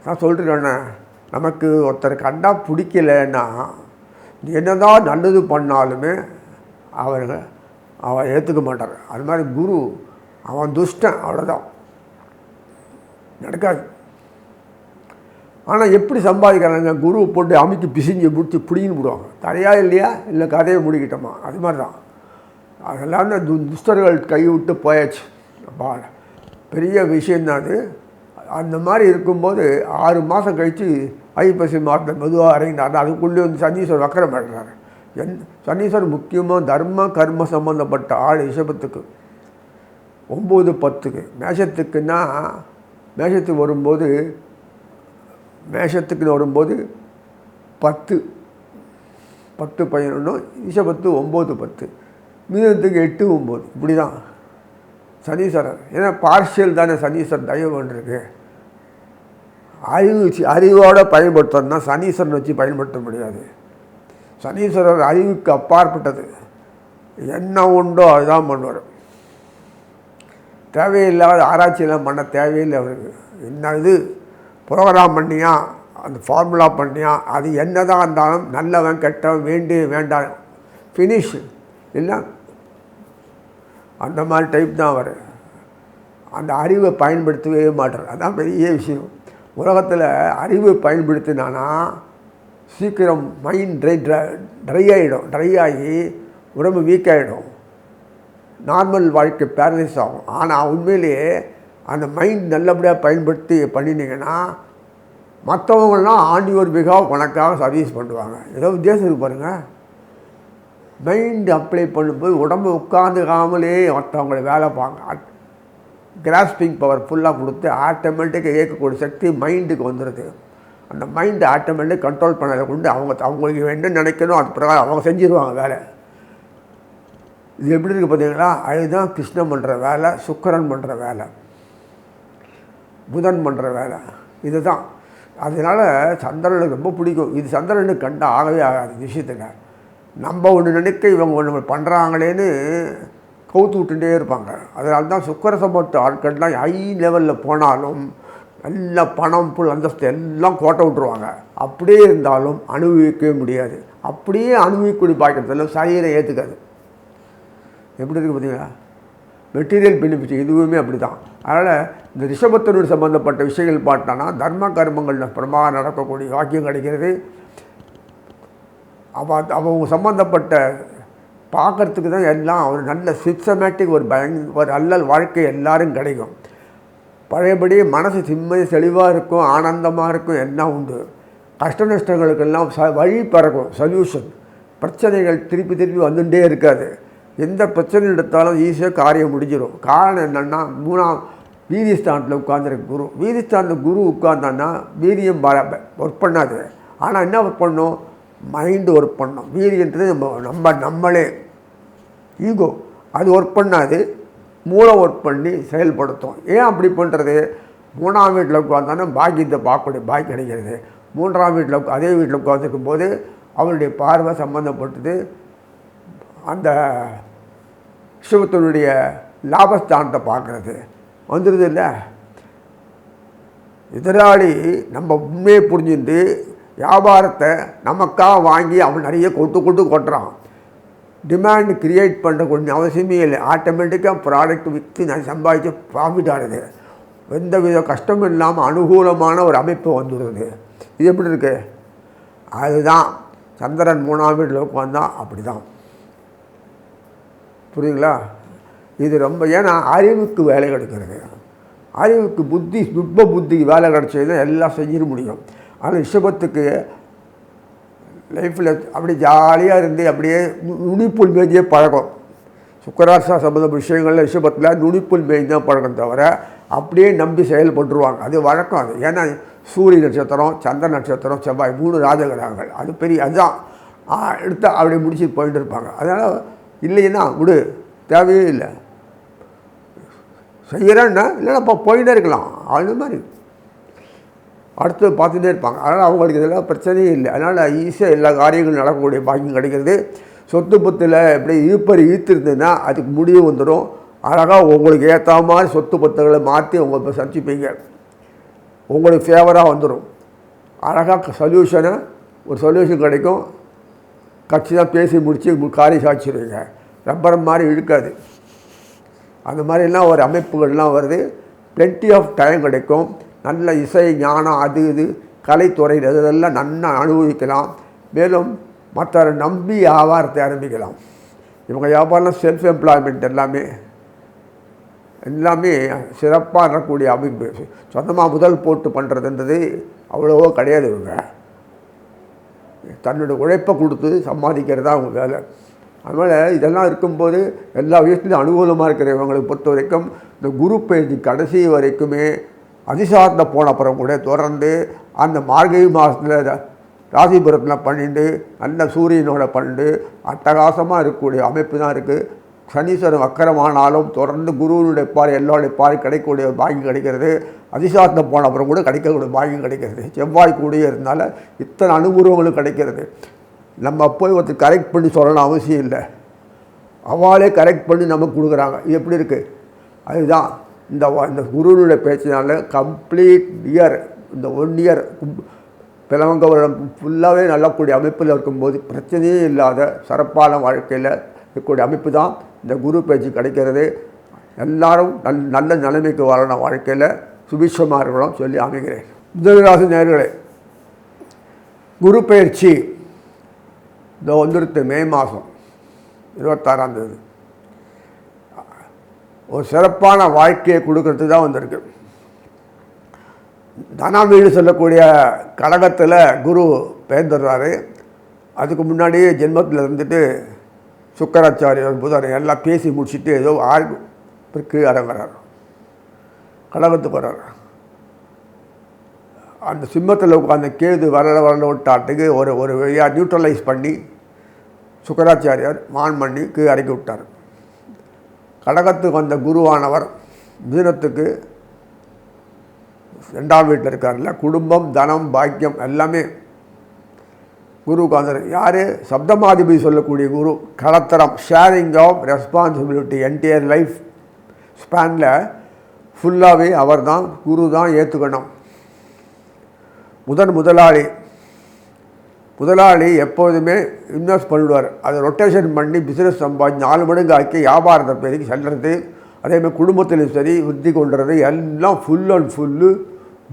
நான் சொல்கிறேன்னா, நமக்கு ஒருத்தர் கண்டா பிடிக்கலைன்னா என்னதான் நல்லது பண்ணாலுமே அவர் ஏற்றுக்க மாட்டார். அது மாதிரி குரு அவன் துஷ்டன், அவ்வளோதான், நடக்காது. ஆனால் எப்படி சம்பாதிக்கிறாங்க, குருவை போட்டு அமைக்கி பிசிஞ்சு முடிச்சு பிடிங்கின்னு விடுவாங்க. தரையா இல்லையா, இல்லை கதையை முடிக்கிட்டோமா, அது மாதிரி தான். அதெல்லாம் தான் துஷ்டர்கள் கைவிட்டு போயாச்சு. பெரிய விஷயந்தான் அது. அந்த மாதிரி இருக்கும்போது 6 மாதம் கழித்து ஐப்பசி மாதம் மெதுவாக இறங்கினார். அதுக்குள்ளே சனீஸ்வரர் வக்கரம் பண்ணுறாரு. சனீஸ்வரர் முக்கியமாக தர்ம கர்ம சம்மந்தப்பட்ட ஆள். ரிஷபத்துக்கு 9, 10க்கு. மேஷத்துக்குன்னா மேஷத்துக்கு வரும்போது 10, 11, ரிஷபத்து 9, 10, மிதுனத்துக்கு 8, 9, இப்படி தான் சனீஸ்வரர். ஏன்னா பார்ஷியல் தானே சனீஸ்வரர் தயவு பண்ணிருக்கு. அறிவோடு பயன்படுத்தணும்னா சனீஸ்வரன் வச்சு பயன்படுத்த முடியாது. சனீஸ்வரர் அறிவுக்கு அப்பாற்பட்டது. என்ன உண்டோ அதுதான் பண்ணுவார். தேவையில்லாத ஆராய்ச்சியெல்லாம் பண்ண தேவையில்லை அவருக்கு. என்ன இது ப்ரோக்ராம் பண்ணியா, அந்த ஃபார்முலா பண்ணியா, அது என்ன தான் இருந்தாலும் நல்லவன் கெட்டவன் வேண்டாம் ஃபினிஷ் இல்லை, அந்த மாதிரி டைப் தான் அவர். அந்த அறிவை பயன்படுத்தவே மாட்டார். அதுதான் பெரிய விஷயம். உலகத்தில் அறிவை பயன்படுத்தினானா சீக்கிரம் மைண்ட் ட்ரை ஆகி உடம்பு வீக் ஆகிடும். நார்மல் வாழ்க்கை பேரலைஸ் ஆகும். ஆனால் உண்மையிலேயே அந்த மைண்ட் நல்லபடியாக பயன்படுத்தி பண்ணினீங்கன்னா மற்றவங்களாம் ஆண்டியோர் பிகாவ் உனக்காக சர்வீஸ் பண்ணுவாங்க. ஏதோ வித்தியாசம் இருக்கு பாருங்கள். மைண்ட் அப்ளை பண்ணும்போது உடம்பு உட்காந்துக்காமலே மற்றவங்களை வேலை பார்க்க கிராஸ்பிங் பவர் ஃபுல்லாக கொடுத்து ஆட்டோமேட்டிக்காக இயக்கக்கூடிய சக்தி மைண்டுக்கு வந்துடுது. அந்த மைண்டு ஆட்டோமேட்டிக் கண்ட்ரோல் பண்ணதை கொண்டு அவங்களுக்கு என்ன நினைக்கணும் அது பிரகாரம் அவங்க செஞ்சுருவாங்க வேலை. இது எப்படி இருக்குது பார்த்தீங்களா? அதுதான் கிருஷ்ணன் பண்ணுற வேலை, சுக்கிரன் பண்ணுற வேலை, புதன் பண்ணுற வேலை. இது தான். அதனால் சந்திரனுக்கு ரொம்ப பிடிக்கும். இது சந்திரனுக்கு கண்டா ஆகவே ஆகாது விஷயத்தில். நம்ம ஒன்று நினைக்க இவங்க ஒன்று பண்ணுறாங்களேன்னு கவுத்து விட்டுட்டே இருப்பாங்க. அதனால தான் சுக்கிர சம்பத்து ஆட்கள்லாம் ஹை லெவலில் போனாலும் நல்ல பணம் புல் அந்தஸ்து எல்லாம் கோட்டை விட்டுருவாங்க. அப்படியே இருந்தாலும் அனுபவிக்கவே முடியாது. அப்படியே அனுபவிக்கக்கூடிய பாக்கிறதுல சரீரம் ஏற்றுக்காது. எப்படி இருக்குது பார்த்தீங்களா? மெட்டீரியல் பெனிஃபிட் இதுவுமே அப்படி தான். அதனால் இந்த ரிஷபத்தனோடு சம்மந்தப்பட்ட விஷயங்கள் பார்த்தானா தர்ம கர்மங்கள் பிரமாக நடக்கக்கூடிய வாக்கியம் கிடைக்கிறது. அவங்க சம்மந்தப்பட்ட பார்க்குறதுக்கு தான் எல்லாம் ஒரு நல்ல சிஸ்டமேட்டிக் ஒரு அல்லல் வாழ்க்கை எல்லாரும் கிடைக்கும். பழையபடி மனசு சிம்மதி தெளிவாக இருக்கும், ஆனந்தமாக இருக்கும், எல்லாம் உண்டு. கஷ்ட நஷ்டங்களுக்கெல்லாம் வழி பிறக்கும், சொல்யூஷன். பிரச்சனைகள் திருப்பி திருப்பி வந்துட்டே இருக்காது. எந்த பிரச்சனை எடுத்தாலும் ஈஸியாக காரியம் முடிஞ்சிடும். காரணம் என்னென்னா, வீதிஸ்தானத்தில் உட்காந்துருக்கு குரு. வீதிஸ்தானத்தில் குரு உட்கார்ந்தான்னா வீரியம் ஒர்க் பண்ணாது. ஆனால் என்ன ஒர்க் பண்ணும்? மைண்டு ஒர்க் பண்ணோம். வீரியன்றது நம்மளே ஈகோ அது ஒர்க் பண்ணாது, மூளை ஒர்க் பண்ணி செயல்படுத்தும். ஏன் அப்படி பண்ணுறது? 3ஆம் வீட்டில் உட்காந்தானா பாக்கியத்தை பார்க்கக்கூடிய பாக்கி கிடைக்கிறது. 3ஆம் வீட்டில் அதே வீட்டில் உட்காந்துருக்கும் போது அவருடைய பார்வை சம்பந்தப்பட்டது அந்த சிவத்தினுடைய லாபஸ்தானத்தை பார்க்குறது வந்துடுது இல்லை. எதிராளி நம்ம உண்மையை புரிஞ்சுட்டு வியாபாரத்தை நமக்காக வாங்கி அவன் நிறைய கொட்டுறான். டிமாண்ட் க்ரியேட் பண்ணுற கொஞ்சம் அவசியமே இல்லை. ஆட்டோமேட்டிக்காக ப்ராடக்ட் விற்று நான் சம்பாதிச்சு ப்ராஃபிட் ஆகுது. எந்த வித கஷ்டமும் இல்லாமல் அனுகூலமான ஒரு அமைப்பு வந்துடுது. இது எப்படி இருக்குது? அதுதான் சந்திரன் 3ஆம் வீட்டில் உட்காந்தான் அப்படி தான். புரியுங்களா? இது ரொம்ப ஏன்னா அறிவுக்கு வேலை கிடைக்கிறது. அறிவுக்கு புத்தி நுட்ப புத்திக்கு வேலை கிடைச்சதுன்னா எல்லாம் செஞ்சிட முடியும். ஆனால் ரிஷபத்துக்கு லைஃப்பில் அப்படி ஜாலியாக இருந்து அப்படியே நுனிப்புல் மேய்ஞ்சே பழக்கம். சுக்கராசா சம்பந்த விஷயங்களில் ரிஷபத்தில் நுனிப்புல் மேய்ஞ்சு தான் பழக்கம் தவிர அப்படியே நம்பி செயல்பட்டுருவாங்க. அது வழக்கம். அது ஏன்னா சூரிய நட்சத்திரம், சந்திர நட்சத்திரம், செவ்வாய் 3 ராஜகிரகங்கள். அது பெரிய அதுதான் எடுத்து அப்படியே முடிச்சு போயிட்டு இருப்பாங்க. அதனால் இல்லைன்னா விடு, தேவையே இல்லை. செய்கிறேன்னா இல்லைன்னா போயிட்டே இருக்கலாம். அது மாதிரி அடுத்து பார்த்துட்டே இருப்பாங்க. அதனால் அவங்களுக்கு இதெல்லாம் பிரச்சனையே இல்லை. அதனால் ஈஸியாக எல்லா காரியங்களும் நடக்கக்கூடிய பாக்கியம் கிடைக்கிறது. சொத்து பத்தில் எப்படி ஈர்த்திருந்ததுன்னா அதுக்கு முடிவு வந்துடும். அழகாக உங்களுக்கு ஏற்ற மாதிரி சொத்து பத்துகளை மாற்றி உங்களை சந்திப்பீங்க. உங்களுக்கு ஃபேவராக வந்துடும். அழகாக ஒரு சொல்யூஷன் கிடைக்கும். கட்சி தான் பேசி முடித்து காரியம் சாட்சிடுவீங்க. ரப்பரம் மாதிரி இழுக்காது. அந்த மாதிரிலாம் ஒரு அமைப்புகள்லாம் வருது. பிளென்டி ஆஃப் டைம் கிடைக்கும். நல்ல இசை ஞானம் அது இது கலைத்துறை அதெல்லாம் நன்னா அனுபவிக்கலாம். மேலும் மற்றவரை நம்பி வியாபாரத்தை ஆரம்பிக்கலாம். இவங்க வியாபாரம் செல்ஃப் எம்ப்ளாய்மெண்ட் எல்லாமே சிறப்பாக இருக்கக்கூடிய அமைப்பு. சொந்தமாக முதல் போட்டு பண்ணுறதுன்றது அவ்வளவோ கிடையாது. இவங்க தன்னோட உழைப்பை கொடுத்து சம்பாதிக்கிறது தான் அவங்க வேலை. அதனால் இதெல்லாம் இருக்கும்போது எல்லா விஷயத்துலையும் அனுகூலமாக இருக்கிறவங்களுக்கு பொறுத்த வரைக்கும் இந்த குரு பயிற்சி கடைசி வரைக்குமே அதிசாரத்தை போன அப்புறம் கூட தொடர்ந்து அந்த மார்கழி மாதத்தில் ராசிபுரத்தில் பண்ணிட்டு நல்ல சூரியனோட பண்ணிட்டு அட்டகாசமாக இருக்கக்கூடிய அமைப்பு தான் இருக்குது. சனீஸ்வரன் வக்கரமானாலும் தொடர்ந்து குருவனுடைய பாறை எல்லோருடைய பாறை கிடைக்கக்கூடிய பாக்கியம் கிடைக்கிறது. அதிசாரத்தை போன அப்புறம் கூட கிடைக்கக்கூடிய பாக்கியம் கிடைக்கிறது. செவ்வாய் கூடியே இருந்தால இத்தனை அனுபவங்களும் கிடைக்கிறது. நம்ம போய் ஒருத்தர் கரெக்ட் பண்ணி சொல்லணும் அவசியம் இல்லை. அவளே கரெக்ட் பண்ணி நமக்கு கொடுக்குறாங்க. இது எப்படி இருக்குது? அதுதான் இந்த குருவனுடைய பேச்சினால கம்ப்ளீட் இயர், இந்த 1 இயர் பிளவங்க வருடம் ஃபுல்லாகவே நல்லக்கூடிய அமைப்பில் இருக்கும்போது பிரச்சனையே இல்லாத சிறப்பான வாழ்க்கையில் இருக்கக்கூடிய அமைப்பு தான் இந்த குரு பேச்சு கிடைக்கிறது. எல்லோரும் நல்ல நிலைமைக்கு வரணும், வாழ்க்கையில் சுபிட்சமாக இருக்கணும் சொல்லி அமைகிறேன். மிதுனராசி நேயர்களே, குரு பயிற்சி இந்த வந்துடுத்து மே மாதம் 26ஆம் தேதி ஒரு சிறப்பான வாழ்க்கையை கொடுக்கறதுக்கு தான் வந்திருக்கு. தனம் வீடு சொல்லக்கூடிய கடகத்தில் குரு பெயர்ந்துடுறாரு. அதுக்கு முன்னாடியே ஜென்மத்தில் இருந்துட்டு சுக்கராச்சாரியர் புதன் எல்லாம் பேசி முடிச்சுட்டு ஏதோ கீழே இறங்குறார், கடகத்துக்கு வர்றார். அந்த சிம்மத்தில் உட்காந்து கேது வரல விட்டாட்டுக்கு ஒரு வழியாக நியூட்ரலைஸ் பண்ணி சுக்கராச்சாரியார் மான் பண்ணி கீழே இறக்கி விட்டார். கடகத்துக்கு வந்த குருவானவர் மிதுனத்துக்கு 2ஆம் வீட்டில் இருக்கார்ல, குடும்பம் தனம் பாக்கியம் எல்லாமே குரு உட்காந்துரு. யார்? சப்தமாதிபதி சொல்லக்கூடிய குரு. கலத்தரம், sharing of responsibility entire life ஸ்பேனில் ஃபுல்லாகவே அவர் தான், குரு தான் ஏற்றுக்கணும். முதலாளி எப்போதுமே இன்வெஸ்ட் பண்ணிடுவார். அதை ரொட்டேஷன் பண்ணி பிஸ்னஸ் சம்பாதிச்சு 4 மடங்கு ஆக்கி வியாபாரத்தை பெருக்கி செல்வது. அதேமாதிரி குடும்பத்திலும் சரி விருத்தி கொண்டுறது எல்லாம் ஃபுல் அண்ட் ஃபுல்லு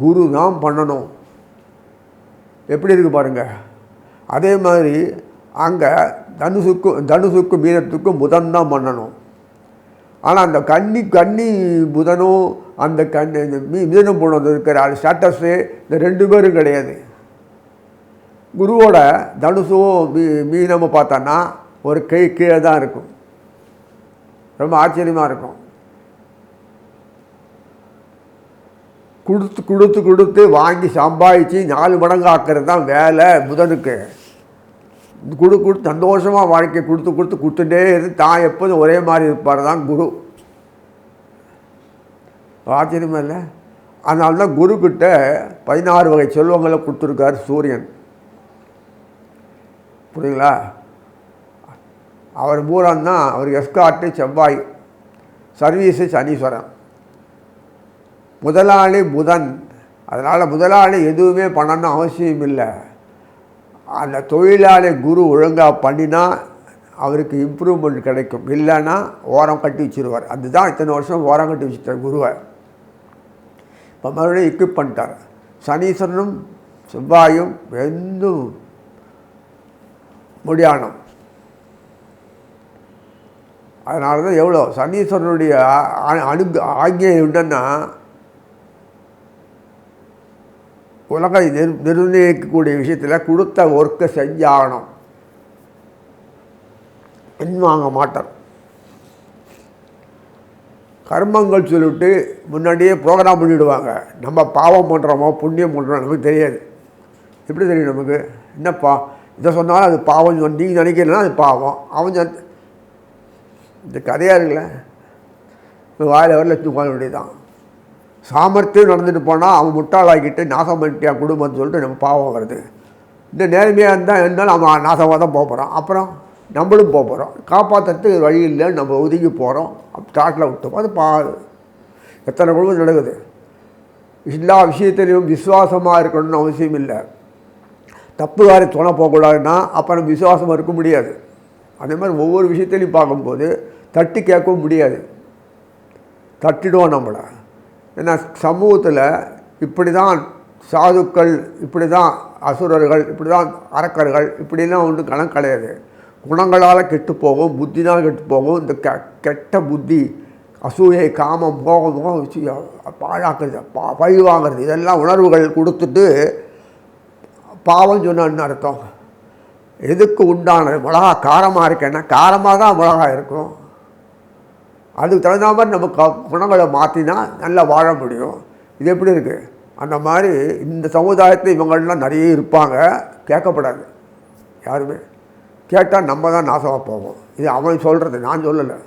குரு தான் பண்ணணும். எப்படி இருக்குது பாருங்கள். அதே மாதிரி அங்கே தனுசுக்கும் மீனத்துக்கும் புதன் தான் பண்ணணும். ஆனால் அந்த கன்னி புதனும் அந்த மிதனம் போனது இருக்கிற அது ஸ்டேட்டஸு இந்த 2 பேரும் கிடையாது. குருவோட தனுசும் மீனமும் பார்த்தோன்னா ஒரு கீழே தான் இருக்கும். ரொம்ப ஆச்சரியமாக இருக்கும். கொடுத்து வாங்கி சம்பாதிச்சு 4 மடங்கு ஆக்கிறது தான் வேலை புதனுக்கு. கொடுத்து சந்தோஷமாக வாழ்க்கை கொடுத்துட்டே இருந்து தான் எப்போதும் ஒரே மாதிரி இருப்பார் தான் குரு. ஆச்சரியமா இல்லை? அதனால தான் குருக்கிட்ட 16 வகை செல்வங்களை கொடுத்துருக்கார் சூரியன். புரியுங்களா? அவர் பூராந்தான் அவர் எஸ்கார்ட்டு செவ்வாய், சர்வீஸு சனீஸ்வரன், முதலாளி புதன். அதனால் முதலாளி எதுவுமே பண்ணணும்னு அவசியம் இல்லை. அந்த தொழிலாளி குரு ஒழுங்காக பண்ணினா அவருக்கு இம்ப்ரூவ்மெண்ட் கிடைக்கும். இல்லைன்னா ஓரம் கட்டி வச்சுருவார். அதுதான் இத்தனை வருஷம் ஓரம் கட்டி வச்சுட்டார் குருவை. இப்போ மறுபடியும் எக்யூப் பண்ணிட்டார். சனீஸ்வரனும் செவ்வாயும் வெந்தும் முடியானம். அதனால தான் எவ்வளோ சனீஸ்வரனுடைய ஆக்ஞை உண்டுன்னா உலகை நிர்ணயிக்கக்கூடிய விஷயத்தில் கொடுத்த ஒர்க்கை செஞ்சாகணும். பின்வாங்க மாட்டார். கர்மங்கள் சொல்லிவிட்டு முன்னாடியே ப்ரோக்ராம் பண்ணிவிடுவாங்க. நம்ம பாவம் பண்ணுறோமோ புண்ணியம் பண்ணுறோமோ நமக்கு தெரியாது. எப்படி தெரியும் நமக்கு? என்னப்பா இதை சொன்னாலும் அது பாவம் நீங்கள் நினைக்கிறேன்னா அது பாவம். அவன் இந்த கதையாக இருக்குல்ல, இப்போ வாயில் வரல தூக்க வேண்டியதான். சாமர்த்தியம் நடந்துட்டு போனால் அவன் முட்டாளாக்கிட்டு நாசம் பண்ணிட்டியா குடும்பம்னு சொல்லிட்டு நம்ம பாவம் வருது. இந்த நேர்மையாக இருந்தாலும் அவன் நாசமாக தான் போகிறான். அப்புறம் நம்மளும் போகிறோம். காப்பாற்றுறதுக்கு வழி இல்லைன்னு நம்ம ஒதுங்கி போகிறோம். ஸ்டார்ட்டில் விட்டோம். அது எத்தனை குடும்பம் நடக்குது. எல்லா விஷயத்திலையும் விசுவாசமாக இருக்கணும்னு அவசியம் இல்லை. தப்பு காரி துணை போகக்கூடாதுன்னா அப்போ நம்ம விசுவாசமாக இருக்க முடியாது. அதே மாதிரி ஒவ்வொரு விஷயத்திலையும் பார்க்கும்போது தட்டி கேட்கவும் முடியாது. தட்டிடுவோம் நம்மளை. ஏன்னா சமூகத்தில் இப்படி தான் சாதுக்கள், இப்படி தான் அசுரர்கள், இப்படி தான் அரக்கர்கள், இப்படிலாம் ஒன்றும் கணக்கு கிடையாது. குணங்களால் கெட்டு போகும், புத்தினால் கெட்டு போகும். இந்த கெட்ட புத்தி, அசூயை, காமம், மோகம் வச்சு பாழாக்குறது, பழி வாங்கிறது, இதெல்லாம் உணர்வுகள் கொடுத்துட்டு பாவம் சொன்னான்னு அர்த்தம். எதுக்கு உண்டானது? மிளகா காரமாக இருக்கேன்னா காரமாக தான் மிளகா இருக்கும். அதுக்கு தகுந்த மாதிரி நம்ம குணங்களை மாற்றினா நல்லா வாழ முடியும். இது எப்படி இருக்குது? அந்த மாதிரி இந்த சமுதாயத்தில் இவங்கள்லாம் நிறைய இருப்பாங்க. கேட்கப்படாது யாருமே. கேட்டால் நம்ம தான் நாசமாக போவோம். இது அவன் சொல்கிறது, நான் சொல்லலை.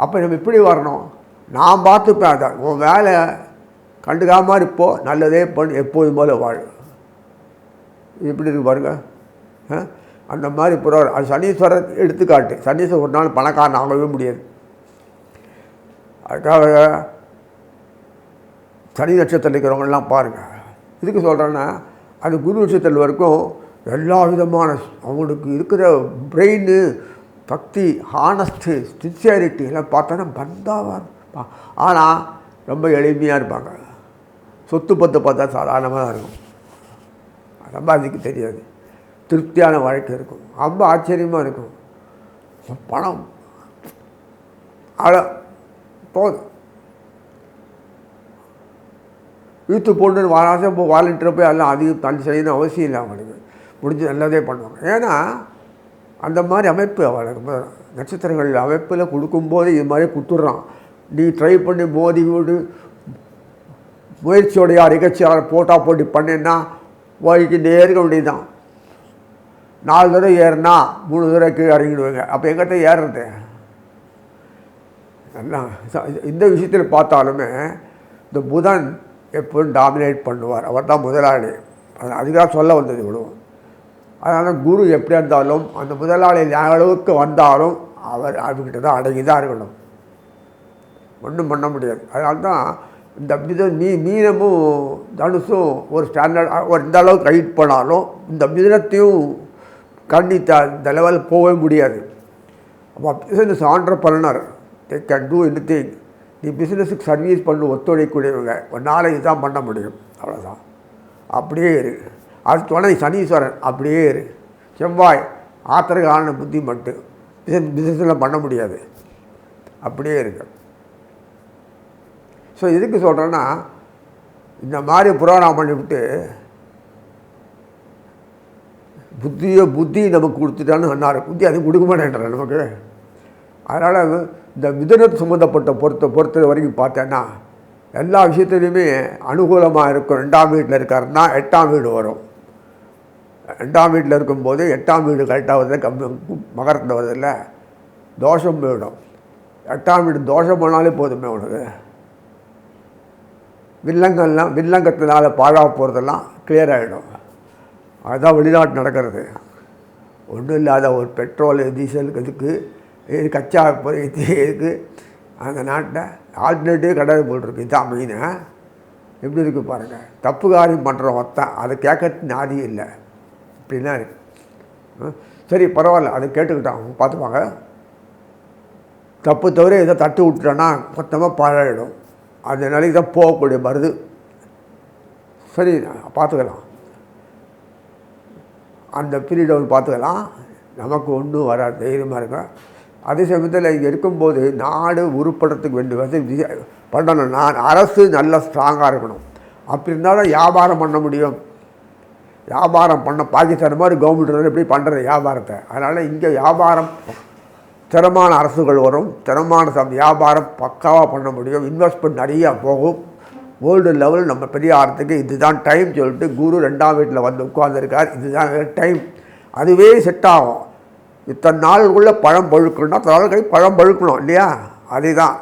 அப்போ நம்ம இப்படி வரணும். நான் பார்த்துப்பேன். அதை உன் வேலை கண்டுக்காமல் இருப்போ, நல்லதே பண்ணு, எப்போதும் போல வாழ். எப்படி இருக்கு பாருங்க. அந்த மாதிரி புறம் அது சனீஸ்வரர் எடுத்துக்காட்டு. சனீஸ்வரர் ஒரு நாள் பணக்காரன் ஆகவே முடியாது. அதுக்காக சனி நட்சத்திரம் இருக்கிறவங்கெல்லாம் பாருங்கள். இதுக்கு சொல்கிறேன்னா அது குரு நட்சத்திரம் வரைக்கும் எல்லா விதமான அவங்களுக்கு இருக்கிற பிரெயின், பக்தி, ஹானஸ்ட்டு, சின்சியாரிட்டி எல்லாம் பார்த்தோன்னா பந்தாவாக. ஆனால் ரொம்ப எளிமையாக இருப்பாங்க. சொத்து பத்து பார்த்தா சாதாரணமாக தான் இருக்கும். ரொம்ப அதுக்கு தெரியாது. திருப்தியான வாழ்க்கை இருக்கும். ரொம்ப ஆச்சரியமாக இருக்கும். பணம் போதும். யூத்து போட்டு வாராசம் இப்போ வாலண்டியர் போய் எல்லாம் அதிகம் தள்ளி செய்யணும் அவசியம் இல்லை. அவங்களுக்கு முடிஞ்சு நல்லதே பண்ணுவாங்க. ஏன்னா அந்த மாதிரி அமைப்பு அவளுக்கு நட்சத்திரங்கள் அமைப்பில் கொடுக்கும்போது இது மாதிரி கொடுத்துட்றான். நீ ட்ரை பண்ணி மோதி வீடு முயற்சியோடைய நிகழ்ச்சியாளர் போட்டி பண்ணேன்னா போய்க்கு நேருக்க வேண்டியதுதான். 4 தடவை ஏறினா 3 தடவை கீழே இறங்கிடுவாங்க. அப்போ எங்கிட்ட ஏறுறது நல்லா. இந்த விஷயத்தில் பார்த்தாலுமே இந்த புதன் எப்போதும் டாமினேட் பண்ணுவார். அவர் தான் முதலாளி. அதுக்காக சொல்ல வந்தது விடுவோம். அதனால் குரு எப்படியா இருந்தாலும் அந்த முதலாளி அளவுக்கு வந்தாலும் அவர்கிட்ட தான் அடங்கி தான் இருக்கணும். ஒன்றும் பண்ண முடியாது. அதனால தான் இந்த மீனமும் தனுசும் ஒரு ஸ்டாண்டர்ட் ஒரு இந்த அளவுக்கு கைட் பண்ணாலும் இந்த மிதனத்தையும் இந்த லெவலில் போகவே முடியாது. அப்போ business entrepreneur they can do anything. நீ பிஸ்னஸுக்கு சர்வீஸ் பண்ண ஒத்துழைக்கக்கூடியவங்க ஒரு நாளைக்கு தான் பண்ண முடியும். அவ்வளோதான். அப்படியே இரு. அது துணை சனீஸ்வரன் அப்படியே இரு. செவ்வாய் ஆத்திரக்கான புத்தி மட்டும் பிஸ்னஸில் பண்ண முடியாது, அப்படியே இருக்கு. ஸோ எதுக்கு சொல்கிறேன்னா, இந்த மாதிரி புரோகிராம் பண்ணிவிட்டு புத்தி நமக்கு கொடுத்துட்டான்னு சொன்னார். புத்தி அதுவும் கொடுக்க மாட்டேன்றார் நமக்கு. அதனால் இந்த மிதுனம் சம்மந்தப்பட்ட பொறுத்த வரைக்கும் பார்த்தேன்னா எல்லா விஷயத்துலையுமே அனுகூலமாக இருக்கும். 2ஆம் வீட்டில் இருக்காருன்னா 8ஆம் வீடு வரும். 2ஆம் வீட்டில் இருக்கும்போது 8ஆம் வீடு கரெக்டாக வருது, மகரத்தில் வருதில்ல, தோஷம் போயிடும். 8ஆம் வீடு தோஷம் போனாலே போதுமே உனக்கு. வில்லங்கத்தினால பாழாக போகிறதெல்லாம் கிளியர் ஆகிடும். அதுதான் வெளிநாட்டு நடக்கிறது. ஒன்றும் இல்லாத ஒரு பெட்ரோல் டீசலுக்கு இதுக்கு கச்சா இதுக்கு அந்த நாட்டில் ஆல்டர்னேட்டிவ் கிடையாது போட்டிருக்கு. இதுதான் மெயின். எப்படி இருக்குது பாருங்கள். தப்பு காரியம் பண்ணுறோம் ஒருத்தன், அதை கேட்கறது நாதி இல்லை, இப்படின்னா இருக்குது. சரி பரவாயில்ல, அதை கேட்டுக்கிட்டான் பார்த்துப்பாங்க. தப்பு தவிர இதை தட்டு விட்டுட்டோன்னா மொத்தமாக பாழாயிடும். அந்த நிலைக்கு தான் போகக்கூடிய மருது. சரி பார்த்துக்கலாம், அந்த பீரியட் பார்த்துக்கலாம், நமக்கு ஒன்றும் வராது, தைரியமாக இருக்கும். அதே சமயத்தில் இங்கே இருக்கும்போது நாடு உருப்படுறதுக்கு வேண்டிய வசதி பண்ணணும். அரசு நல்ல ஸ்ட்ராங்காக இருக்கணும். அப்படி இருந்தால் தான் வியாபாரம் பண்ண முடியும். வியாபாரம் பண்ண பாகிஸ்தான் மாதிரி கவர்மெண்ட் எப்படி பண்ணுறது வியாபாரத்தை. அதனால் இங்கே வியாபாரம் திறமான அரசுகள் வரும், திறமான வியாபாரம் பக்காவாக பண்ண முடியும். இன்வெஸ்ட்மெண்ட் நிறையா போகும். வேர்ல்டு லெவல் நம்ம பெரிய ஆகிறதுக்கு இதுதான் டைம் சொல்லிட்டு குரு 2ஆம் வீட்டில் வந்து உட்கார்ந்துருக்கார். இதுதான் டைம். அதுவே செட் ஆகும். இத்தனை நாளுக்குள்ளே பழம் பழுக்கணும்னா அத்தனை பழம் பழுக்கணும் இல்லையா? அதுதான்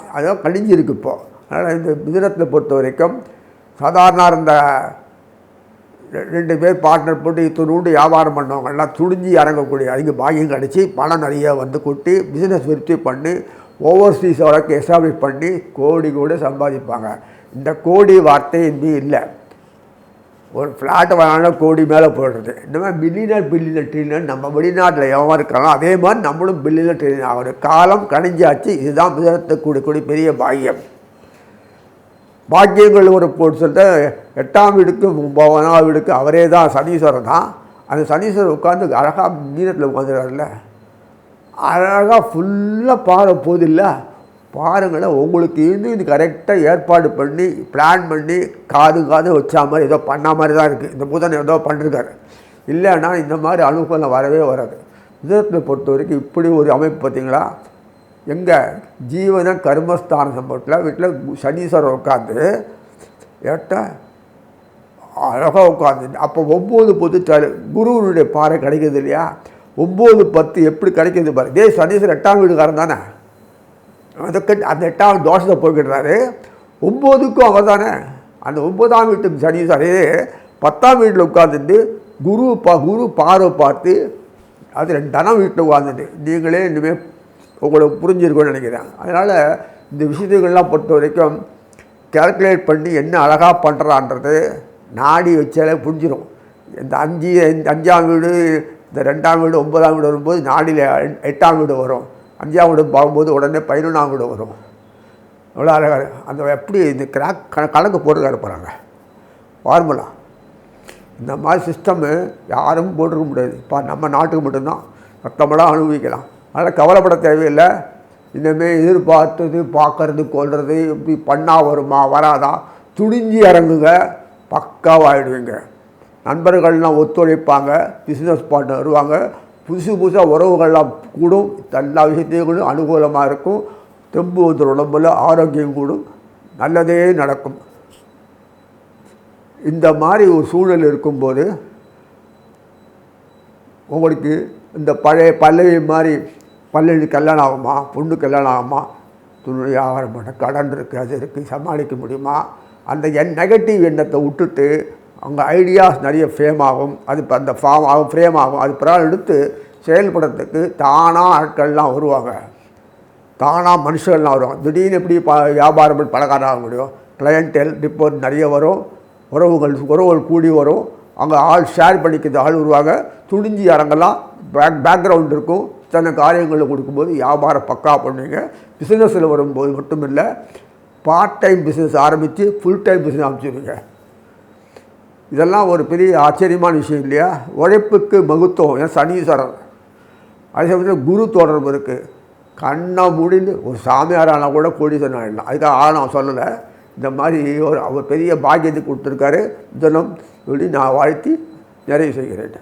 கழிஞ்சிருக்கு இப்போது. அதனால் இந்த மிதுனத்தை பொறுத்த வரைக்கும் சாதாரண இருந்த 2 பேர் பார்ட்னர் போட்டு இத்தனூண்டு வியாபாரம் பண்ணவங்கெல்லாம் துணிஞ்சு இறங்கக்கூடிய அதிக பாகியம் கிடச்சி பணம் நிறைய வந்து கொட்டி பிஸ்னஸ் விருத்தி பண்ணி ஓவர்சீஸ் வழக்கு எஸ்டாப்ளிஷ் பண்ணி கோடி கூட சம்பாதிப்பாங்க. இந்த கோடி வார்த்தை இன்னும் இல்லை. ஒரு ஃப்ளாட் வாங்கினாலும் கோடி மேலே போடுறது. இந்த மாதிரி பில்லியனர் ட்ரில்லியன் நம்ம வெளிநாட்டில் எவன் இருக்கலாம், அதே மாதிரி நம்மளும் பில்லியனர் ட்ரில்லியன் ஆகிற காலம் கணிஞ்சாச்சு. இதுதான் மிதனத்தை கூடிய பெரிய பாக்கியம். பாக்கியங்கள் ஒரு போட்டு சொல்லிட்டு 8ஆம் வீடுக்கு 9ஆம் வீடுக்கு அவரே தான் சனீஸ்வரன் தான். அந்த சனீஸ்வரர் உட்காந்து அழகாக மீனத்தில் உட்காந்துருக்காருல்ல, அழகாக ஃபுல்லாக பாறை போதில்ல, பாருங்களேன். உங்களுக்கு இது கரெக்டாக ஏற்பாடு பண்ணி பிளான் பண்ணி காது வச்சா மாதிரி ஏதோ பண்ண மாதிரி தான் இருக்குது. இந்த புதன் ஏதோ பண்ணிருக்காரு. இல்லைன்னா இந்த மாதிரி அனுகூலம் வரவே வராது. மிதுனத்தை பொறுத்த வரைக்கும் இப்படி ஒரு அமைப்பு பார்த்திங்களா. எங்கே ஜீவன கர்மஸ்தான சம்பவத்தில் வீட்டில் சனீஸ்வரர் உட்காந்து அழகாக உட்காந்து அப்போ 9-10 குருவனுடைய பாறை கிடைக்கிது இல்லையா. 9-10 எப்படி கிடைக்கிது பாரு. இதே சனீஸ்வரர் 8ஆம் வீடுக்காரன் தானே. அந்த 8ஆம் தோஷத்தை போய்கிடுறாரு. 9க்கும் அவர் தானே. அந்த 9ஆம் வீட்டுக்கு சனீஸ்வரே 10ஆம் வீட்டில் உட்காந்துட்டு குரு பார்வை பார்த்து அது 2ஆம் வீட்டில் உட்காந்துட்டு நீங்களே இனிமேல் உங்களுக்கு புரிஞ்சிருக்கும்னு நினைக்கிறேன். அதனால் இந்த விஷயத்துக்கெல்லாம் பொறுத்த வரைக்கும் கேல்குலேட் பண்ணி என்ன அழகாக பண்ணுறான்றது நாடி வச்சாலே புரிஞ்சிடும். இந்த 5ஆம் வீடு, இந்த 2ஆம் வீடு, 9ஆம் வீடு வரும்போது நாடியில் 8ஆம் வீடு வரும். 5ஆம் வீடு பார்க்கும்போது உடனே 11ஆம் வீடு வரும். எவ்வளோ அழகாக அந்த எப்படி இந்த கணக்கு போட்டுக்காரு போகிறாங்க ஃபார்முலா. இந்த மாதிரி சிஸ்டமு யாரும் போட்டுக்க முடியாது. இப்போ நம்ம நாட்டுக்கு மட்டும்தான் மொத்தமெல்லாம் அனுபவிக்கலாம். அதனால் கவலைப்பட தேவையில்லை. இனிமேல் எதிர்பார்த்தது பார்க்கறது கொள்வது இப்படி பண்ணால் வருமா வராதா துணிஞ்சி இறங்குங்க, பக்காவாகிடுவீங்க. நண்பர்கள்லாம் ஒத்துழைப்பாங்க, பிஸ்னஸ் பார்ட்னர் வருவாங்க, புதுசாக உறவுகள்லாம் கூடும், எல்லா விஷயத்தையும் கூட அனுகூலமாக இருக்கும். தெம்பு வந்து உடம்புல ஆரோக்கியம் கூடும், நல்லதே நடக்கும். இந்த மாதிரி ஒரு சூழல் இருக்கும்போது உங்களுக்கு இந்த பழைய பல்லவி மாதிரி பல்லவி கல்யாணம் ஆகுமா, பொண்ணு கல்யாணம் ஆகுமா, துணி வியாபாரம் பண்ண கடன் இருக்குது, அது இருக்குது, சமாளிக்க முடியுமா, அந்த நெகட்டிவ் எண்ணத்தை விட்டுட்டு அவங்க ஐடியாஸ் நிறைய ஃபேம் ஆகும். அது இப்போ அந்த ஃபார்ம் ஆகும், ஃப்ரேம் ஆகும். அது பிறகு எடுத்து செயல்படுறதுக்கு தானாக ஆட்கள்லாம் வருவாங்க, தானாக மனுஷர்கள்லாம் வருவாங்க. திடீர்னு எப்படி வியாபாரம் பண்ணி பணக்காரன் ஆக முடியும்? கிளையன்டெல் ரிப்போர்ட் நிறைய வரும், உறவுகள் கூடி வரும், அங்கே ஆள் ஷேர் பண்ணிக்கிறது ஆள் வருவாங்க. துணிஞ்சி இறங்கலாம், பேக்ரவுண்ட் இருக்கும். சின்ன காரியங்களில் கொடுக்கும்போது வியாபாரம் பக்கா பண்ணுவீங்க. பிஸ்னஸில் வரும்போது மட்டும் இல்லை, பார்ட் டைம் பிஸ்னஸ் ஆரம்பித்து ஃபுல் டைம் பிஸ்னஸ் ஆரம்பிச்சுடுவீங்க. இதெல்லாம் ஒரு பெரிய ஆச்சரியமான விஷயம் இல்லையா? உழைப்புக்கு மகத்துவம். ஏன் சனீஸ்வரர் அதே சமயத்தில் குரு தொடர்பு இருக்குது. கண்ணை முடிந்து ஒரு சாமியார் ஆனால் கூட கோடீஸ்வரன் ஆகிடலாம். அதுக்காக நான் சொல்லலை. இந்த மாதிரி அவர் பெரிய பாக்கியத்தை கொடுத்துருக்காரு. தினம் சொல்லி நான் வாழ்த்தி நிறைவு செய்கிறேன்.